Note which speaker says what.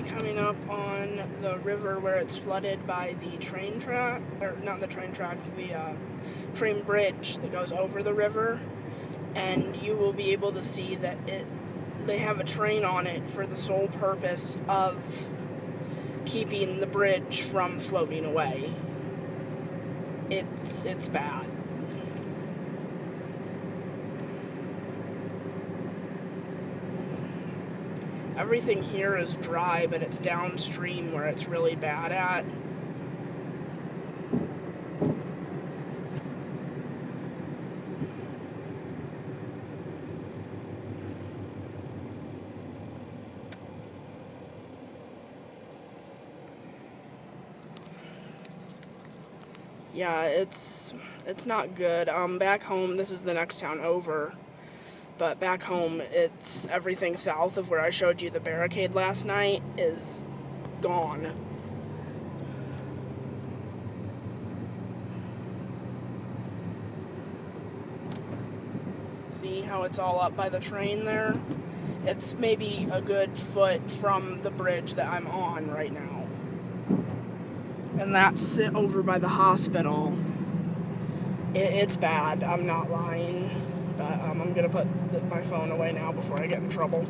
Speaker 1: be coming up on the river where it's flooded by the train track, or not the train tracks, the train bridge that goes over the river, and you will be able to see that they have a train on it for the sole purpose of keeping the bridge from floating away. It's bad. Everything here is dry, but it's downstream where it's really bad at. Yeah, it's not good. Back home, this is the next town over. But back home, it's everything south of where I showed you the barricade last night is gone. See how it's all up by the train there? It's maybe a good foot from the bridge that I'm on right now. And that's over by the hospital. It's bad, I'm not lying. But I'm going to put my phone away now before I get in trouble.